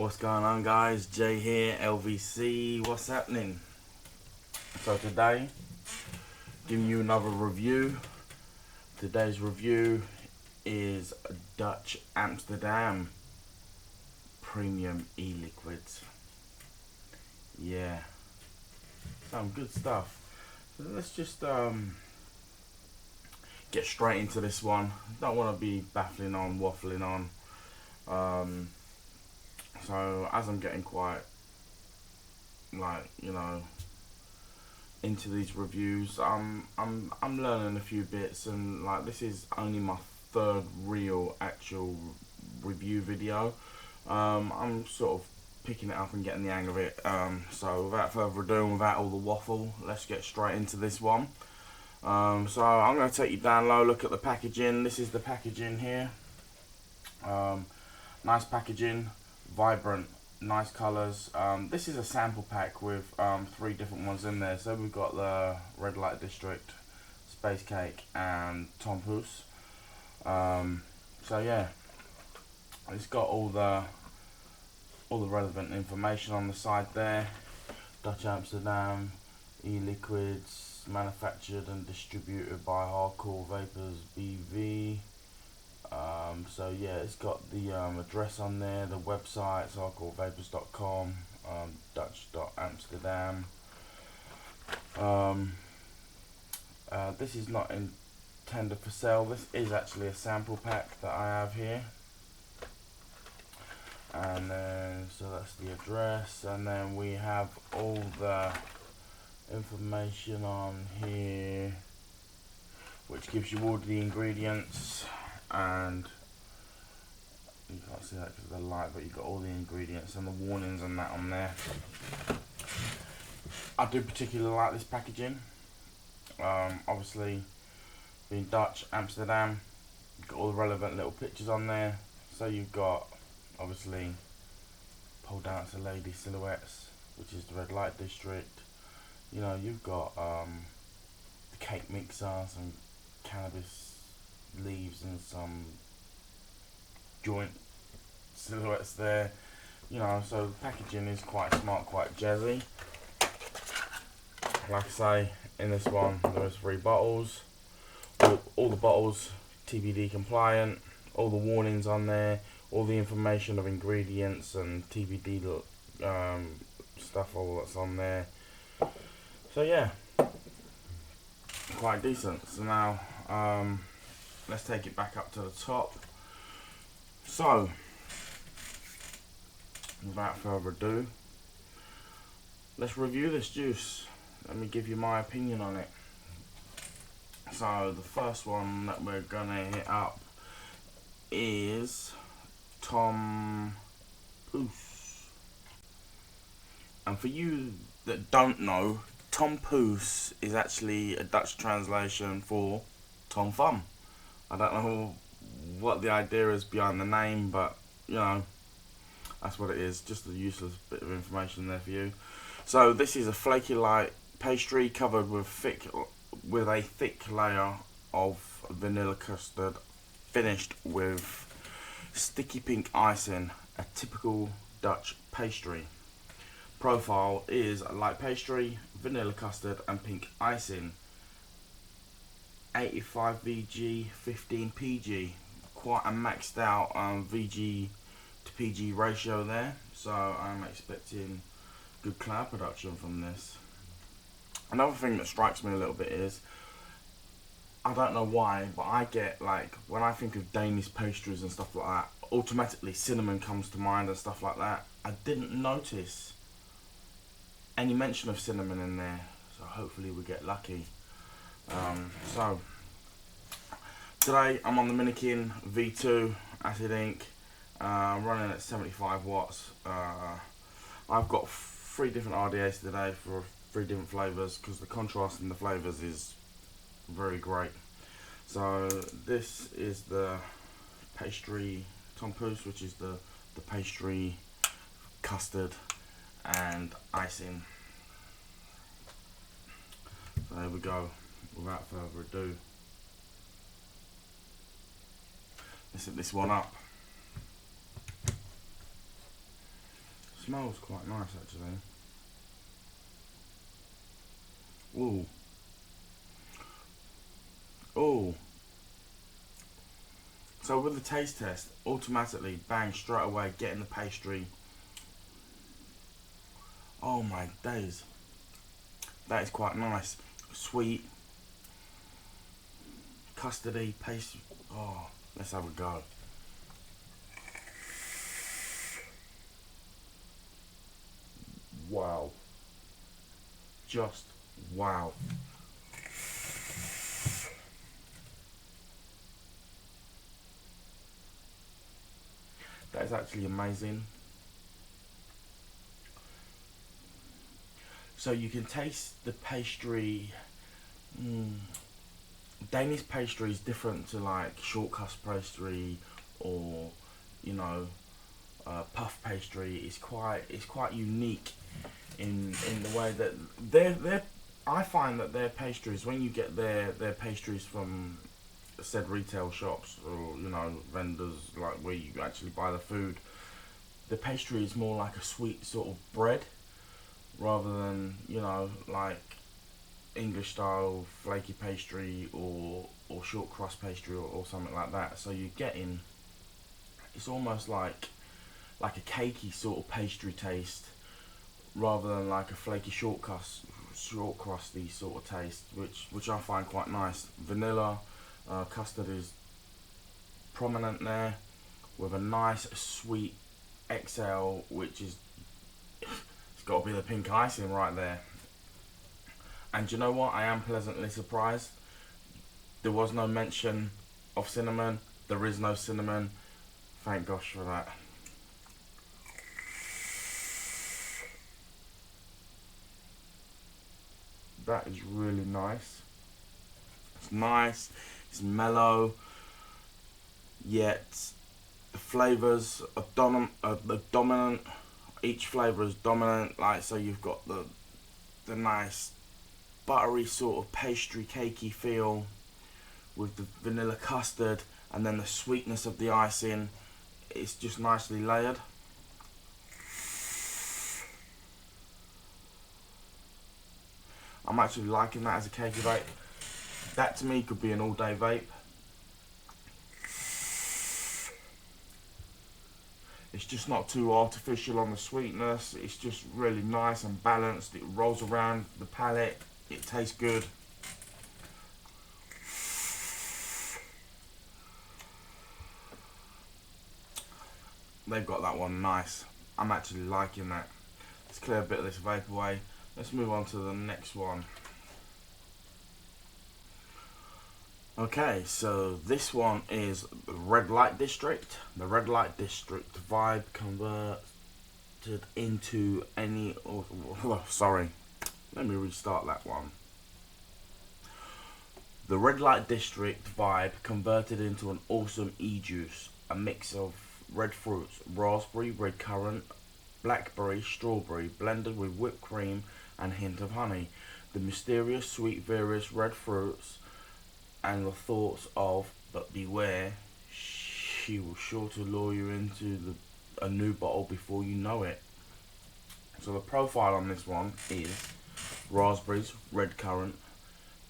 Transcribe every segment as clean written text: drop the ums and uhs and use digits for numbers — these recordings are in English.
What's going on, guys? Jay here, LVC. What's happening? So today, giving you another review. Today's review is Dutch Amsterdam Premium E-Liquids. Yeah, some good stuff. So let's just get straight into this one. Don't want to be baffling on, waffling on. So as I'm getting quite, into these reviews, I'm learning a few bits, and this is only my third real actual review video. I'm sort of picking it up and getting the hang of it. So without further ado, and without all the waffle, let's get straight into this one. So I'm going to take you down low, look at the packaging. This is the packaging here. Nice packaging, vibrant, nice colours. This is a sample pack with 3 different ones in there. So we've got the Red Light District, Space Cake, and Pouce. So yeah, it's got all the relevant information on the side there. Dutch Amsterdam E-Liquids, manufactured and distributed by Hardcore Vapors BV. So yeah, it's got the address on there, the website, hardcorevapors.com, Dutch.Amsterdam. This is not intended for sale. This is actually a sample pack that I have here. And then, so that's the address, and then we have all the information on here, which gives you all the ingredients. And you can't see that because of the light, but you've got all the ingredients and the warnings and that on there. I do particularly like this packaging. Obviously, being Dutch Amsterdam, you've got all the relevant little pictures on there. So you've got, obviously, pole dancer lady silhouettes, which is the Red Light District. You know, you've got the cake mixer, some cannabis leaves and some joint silhouettes there. You know, so the packaging is quite smart, quite jazzy. Like I say, in this one there's 3 bottles. All the bottles TBD compliant, all the warnings on there, all the information of ingredients and TBD stuff, all that's on there. So yeah, quite decent. So now let's take it back up to the top. So without further ado, let's review this juice. Let me give you my opinion on it. So the first one that we're gonna hit up is Pouce. And for you that don't know, Pouce is actually a Dutch translation for Tom Thumb. I don't know what the idea is behind the name, but you know, that's what it is. Just a useless bit of information there for you. So this is a flaky light pastry covered with a thick layer of vanilla custard, finished with sticky pink icing, a typical Dutch pastry. Profile is light pastry, vanilla custard and pink icing. 85 VG, 15 PG. Quite a maxed out VG to PG ratio there. So I'm expecting good cloud production from this. Another thing that strikes me a little bit is, I don't know why, but I get, when I think of Danish pastries and stuff like that, automatically cinnamon comes to mind and stuff like that. I didn't notice any mention of cinnamon in there, so hopefully we get lucky. So today I'm on the Nicotine V2 acid ink. I'm running at 75 watts. I've got 3 different RDAs today for 3 different flavours, because the contrast in the flavours is very great. So this is the pastry Pouce, which is the pastry, custard and icing. So there we go. Without further ado, let's hit this one up. smells quite nice actually. Ooh. Ooh. So with the taste test, automatically, bang, straight away, getting the pastry. Oh my days. That is quite nice. Sweet. Custardy, pastry. Oh, let's have a go. Wow. Just wow. That is actually amazing. So you can taste the pastry. Danish pastry is different to like short crust pastry or, you know, puff pastry. It's quite unique in the way that they're I find that their pastries, when you get their pastries from said retail shops or, you know, vendors like where you actually buy the food, the pastry is more like a sweet sort of bread rather than, you know, like English style flaky pastry or short crust pastry or something like that. So you're getting, it's almost like a cakey sort of pastry taste rather than like a flaky short crusty sort of taste, which I find quite nice. Vanilla custard is prominent there with a nice sweet exhale, which is, it's got to be the pink icing right there. And you know what? I am pleasantly surprised. There was no mention of cinnamon. There is no cinnamon. Thank gosh for that. That is really nice. It's nice. It's mellow. Yet the flavors are dominant. Each flavor is dominant. Like, so you've got the nice buttery sort of pastry cakey feel with the vanilla custard, and then the sweetness of the icing. It's just nicely layered. I'm actually liking that as a cakey vape. That to me could be an all day vape. It's just not too artificial on the sweetness. It's just really nice and balanced. It rolls around the palate. It tastes good. They've got that one nice. I'm actually liking that. Let's clear a bit of this vape away. Let's move on to the next one. Okay, so this one is the Red Light District. The Red Light District Vibe converted into any... Oh, sorry. Let me restart that one. The Red Light District Vibe converted into an awesome e-juice. A mix of red fruits, raspberry, red currant, blackberry, strawberry, blended with whipped cream and hint of honey. The mysterious, sweet, various red fruits and the thoughts of, but beware, she will sure to lure you into a new bottle before you know it. So the profile on this one is raspberries, red currant,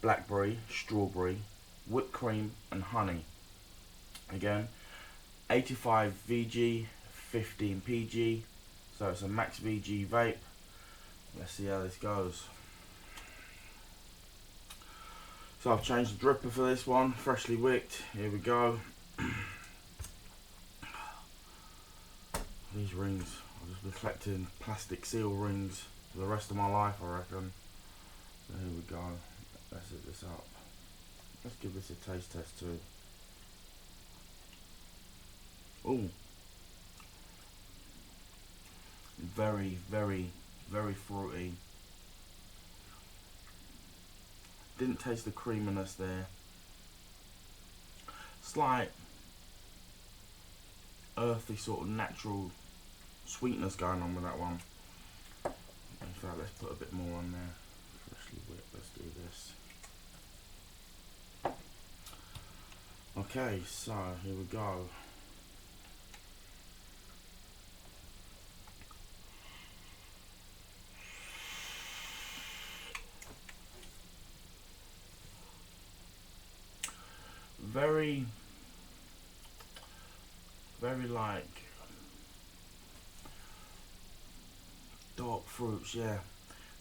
blackberry, strawberry, whipped cream and honey. Again, 85 VG, 15 PG, so it's a max VG vape. Let's see how this goes. So I've changed the dripper for this one, freshly wicked. Here we go. These rings, I'll just be collecting plastic seal rings for the rest of my life, I reckon. So here we go. Let's hit this up. Let's give this a taste test too. Ooh. Very, very, very fruity. Didn't taste the creaminess there. Slight earthy sort of natural sweetness going on with that one. In fact, let's put a bit more on there. Freshly whipped, let's do this. Okay, so here we go. very like dark fruits, yeah.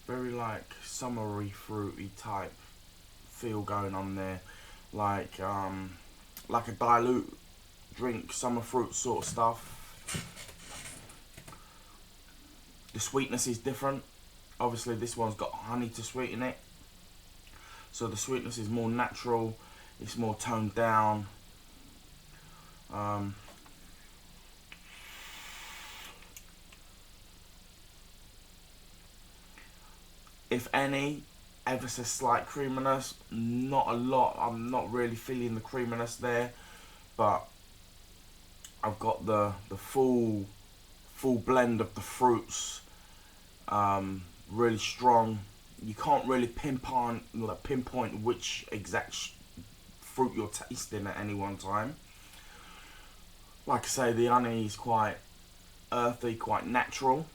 Very like summery, fruity type feel going on there. Like a dilute drink, summer fruit sort of stuff. The sweetness is different. Obviously this one's got honey to sweeten it. So the sweetness is more natural. It's more toned down. If any, ever so slight creaminess, not a lot. I'm not really feeling the creaminess there, but I've got the full blend of the fruits, really strong. You can't really pinpoint which exact fruit you're tasting at any one time. Like I say, the honey is quite earthy, quite natural.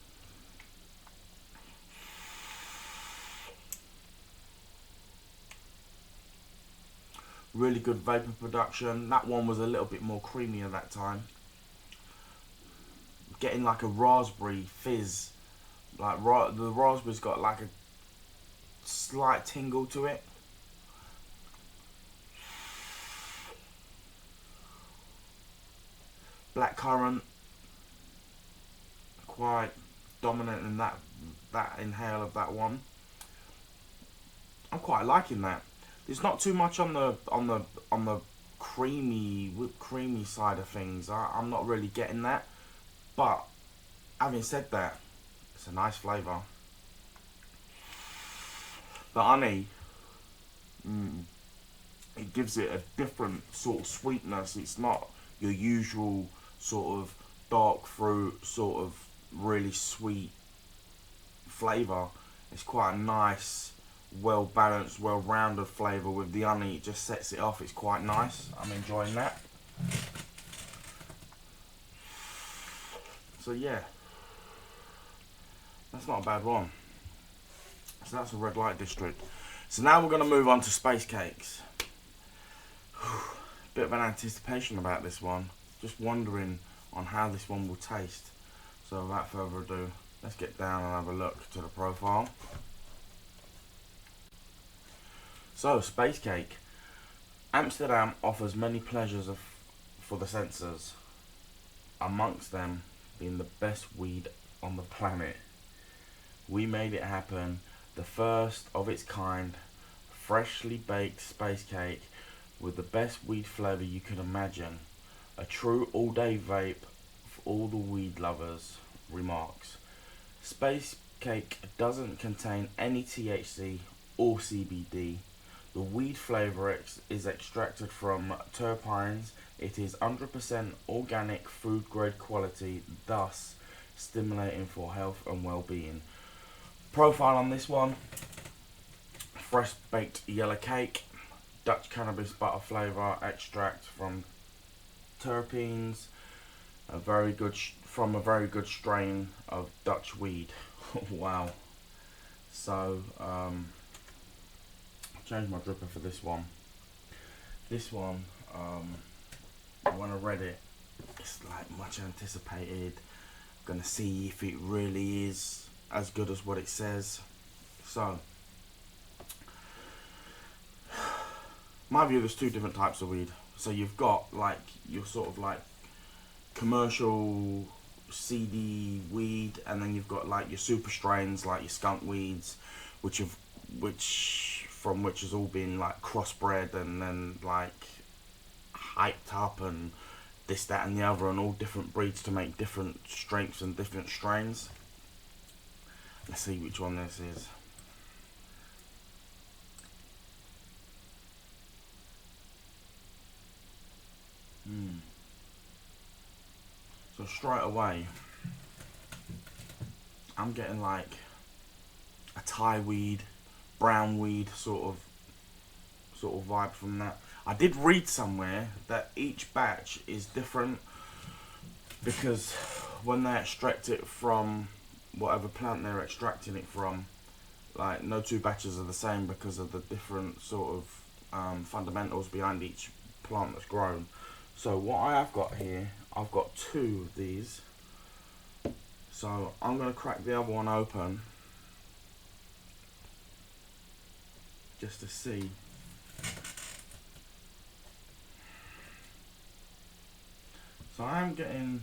Really good vapor production. That one was a little bit more creamy at that time. Getting like a raspberry fizz. Like the raspberry's got like a slight tingle to it. Blackcurrant, quite dominant in that inhale of that one. I'm quite liking that. There's not too much on the whipped creamy side of things. I'm not really getting that. But having said that, it's a nice flavour. The honey, it gives it a different sort of sweetness. It's not your usual sort of dark fruit, sort of really sweet flavour. It's quite a nice, well balanced, well rounded flavour with the honey. It just sets it off. It's quite nice. I'm enjoying that. So yeah, that's not a bad one. So that's a red light district. So now we're going to move on to space cakes. Bit of an anticipation about this one. Just wondering on how this one will taste. So without further ado, let's get down and have a look to the profile. So, space cake. Amsterdam offers many pleasures for the senses, amongst them being the best weed on the planet. We made it happen, the first of its kind, freshly baked space cake with the best weed flavour you can imagine. A true all-day vape for all the weed lovers. Remarks. Space cake doesn't contain any THC or CBD. The weed flavour is extracted from terpenes. It is 100% organic, food grade quality, thus stimulating for health and well-being. Profile on this one: fresh baked yellow cake, Dutch cannabis butter flavour extract from terpenes, from a very good strain of Dutch weed. Wow. So changed my dripper for this one. This one, when I read it, it's like much anticipated. Gonna see if it really is as good as what it says. So, my view, there's two different types of weed. So you've got like your sort of like commercial CD weed, and then you've got like your super strains like your skunk weeds, which has all been like crossbred and then like hyped up and this, that and the other, and all different breeds to make different strengths and different strains. Let's see which one this is. So straight away, I'm getting like a Thai weed, brown weed sort of vibe from that. I did read somewhere that each batch is different because when they extract it from whatever plant they're extracting it from, like no two batches are the same because of the different sort of fundamentals behind each plant that's grown. So what I have got here, I've got 2 of these. So I'm going to crack the other one open just to see. So I am getting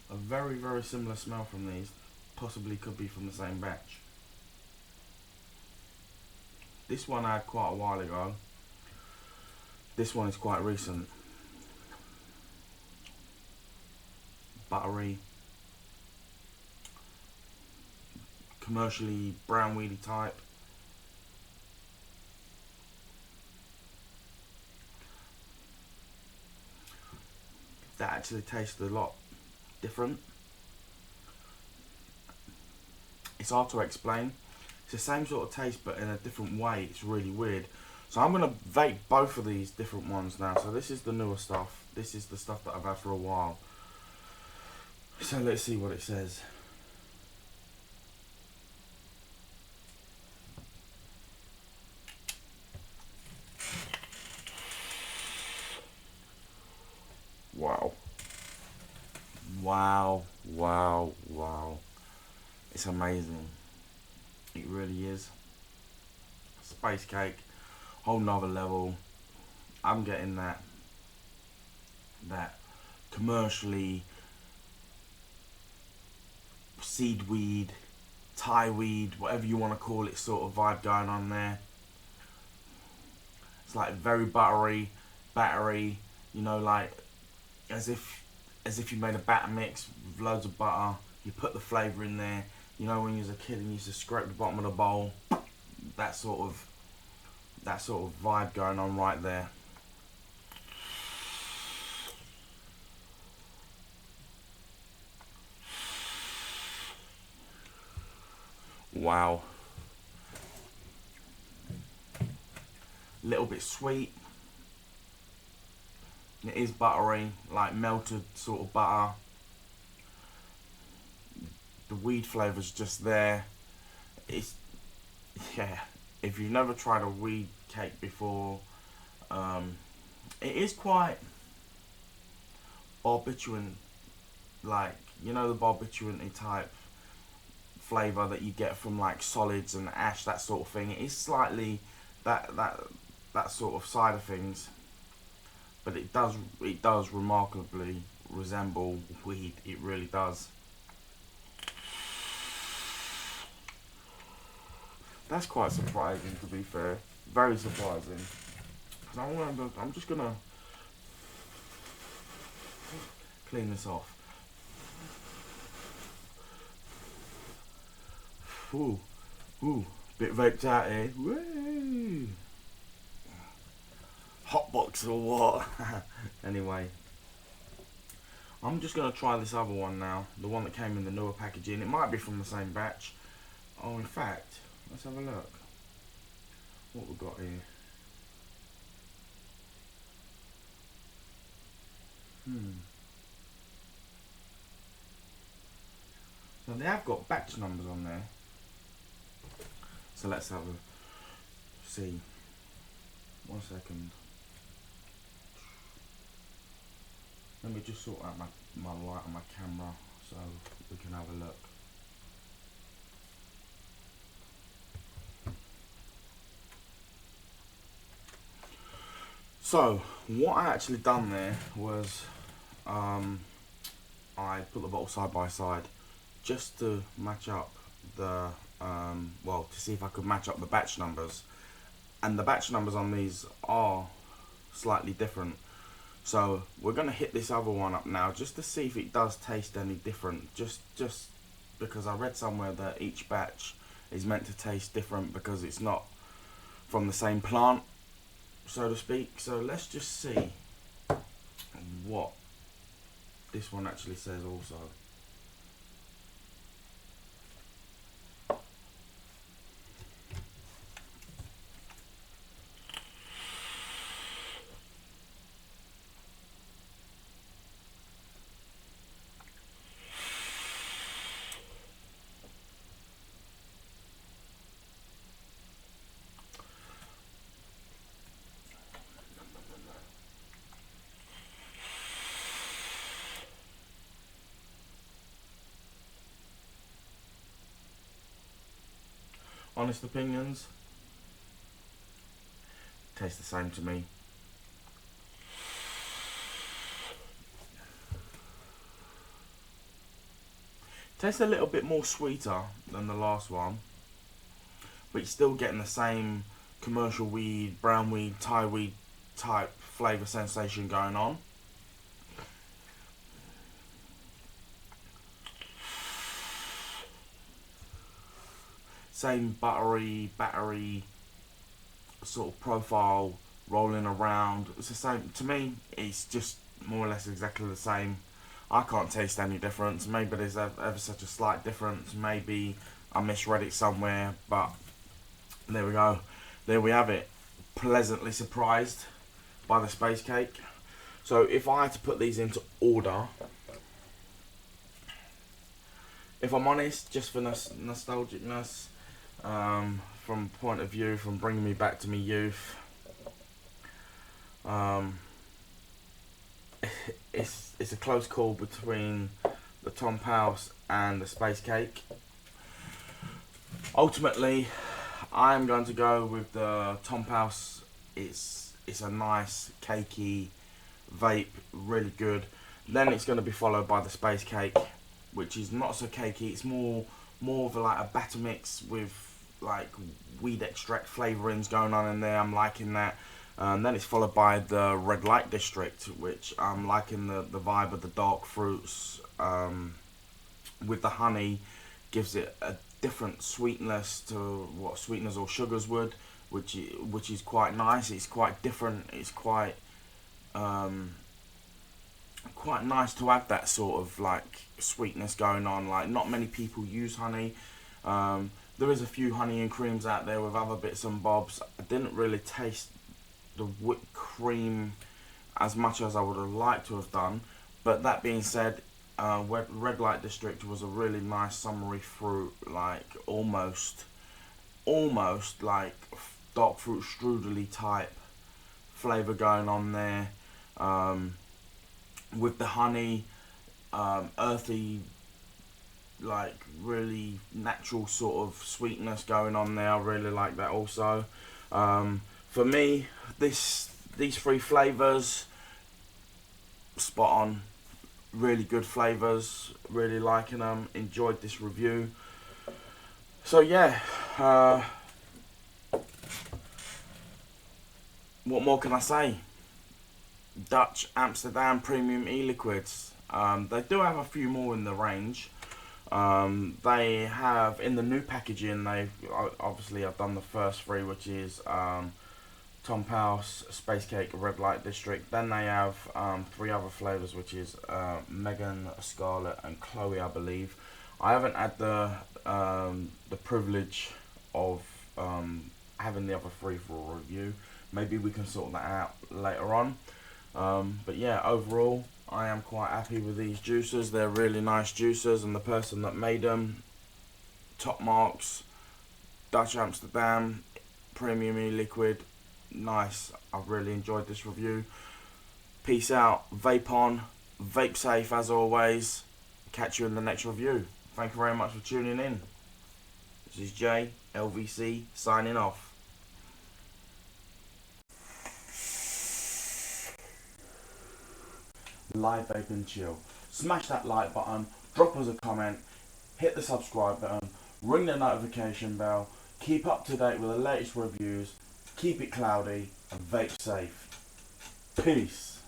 a very, very similar smell from these. Possibly could be from the same batch. This one I had quite a while ago. This one is quite recent. Buttery, commercially brown weedy type. That actually tastes a lot different. It's hard to explain. It's the same sort of taste but in a different way. It's really weird. So I'm going to vape both of these different ones now. So this is the newer stuff. This is the stuff that I've had for a while. So let's see what it says. Wow. Wow, wow, wow. It's amazing. It really is. Space cake, whole nother level. I'm getting that commercially seedweed, Thai weed, whatever you want to call it, sort of vibe going on there. It's like very battery, you know, like as if you made a batter mix with loads of butter. You put the flavour in there. You know, when you was a kid and you used to scrape the bottom of the bowl. That sort of vibe going on right there. Wow. Little bit sweet. It is buttery, like melted sort of butter. The weed flavour's just there. It's, yeah, if you've never tried a weed cake before, it is quite barbiturate, like, you know, the barbiturate type flavour that you get from like solids and ash, that sort of thing. It is slightly that sort of side of things, but it does remarkably resemble weed. It really does. That's quite surprising, to be fair. Very surprising. I'm just gonna clean this off. Ooh, bit vaped out here. Woo! Hot box or what? Anyway, I'm just gonna try this other one now. The one that came in the newer packaging. It might be from the same batch. Oh, in fact, let's have a look. What we've got here. So they have got batch numbers on there. So let's have a see. 1 second. Let me just sort out my light on my camera so we can have a look. So what I actually done there was I put the bottle side by side just to match up the well, to see if I could match up the batch numbers, and the batch numbers on these are slightly different. So we're gonna hit this other one up now just to see if it does taste any different, just because I read somewhere that each batch is meant to taste different because it's not from the same plant, so to speak. So let's just see what this one actually says also. honest opinions, tastes the same to me. Tastes a little bit more sweeter than the last one, but you're still getting the same commercial weed, brown weed, Thai weed type flavour sensation going on. Same battery sort of profile rolling around. It's the same to me. It's just more or less exactly the same. I can't taste any difference. Maybe there's ever such a slight difference. Maybe I misread it somewhere, but there we go. There we have it. Pleasantly surprised by the Space Cake. So if I had to put these into order, if I'm honest, just for nostalgicness, from point of view, from bringing me back to my youth, it's a close call between the Pouce and the Space Cake. Ultimately, I'm going to go with the Pouce. It's a nice cakey vape, really good. Then it's going to be followed by the Space Cake, which is not so cakey. It's more of like a batter mix with like weed extract flavourings going on in there. I'm liking that. Then it's followed by the Red Light District, which I'm liking the vibe of the dark fruits with the honey. Gives it a different sweetness to what sweeteners or sugars would, which is quite nice. It's quite different. It's quite nice to have that sort of like sweetness going on. Like, not many people use honey. There is a few honey and creams out there with other bits and bobs. I didn't really taste the whipped cream as much as I would have liked to have done, but that being said, Red Light District was a really nice summery fruit, like almost like dark fruit strudely type flavour going on there, with the honey, earthy, like really natural sort of sweetness going on there. I really like that also. For me, these three flavours, spot on. Really good flavours. Really liking them. Enjoyed this review. So yeah, what more can I say? Dutch Amsterdam Premium E-Liquids. They do have a few more in the range. They have, in the new packaging, they've obviously I've done the first three, which is Pouce, Space Cake, Red Light District. Then they have three other flavours, which is Megan, Scarlet and Chloe, I believe. I haven't had the privilege of having the other three for a review. Maybe we can sort that out later on. But yeah, overall, I am quite happy with these juicers. They're really nice juicers, and the person that made them, top marks. Dutch Amsterdam Premium E-Liquid, nice. I've really enjoyed this review. Peace out. Vape on. Vape safe as always. Catch you in the next review. Thank you very much for tuning in. This is Jay, LVC, signing off. Live Vape and Chill. Smash that like button, drop us a comment, hit the subscribe button, ring the notification bell, keep up to date with the latest reviews, keep it cloudy and vape safe. Peace.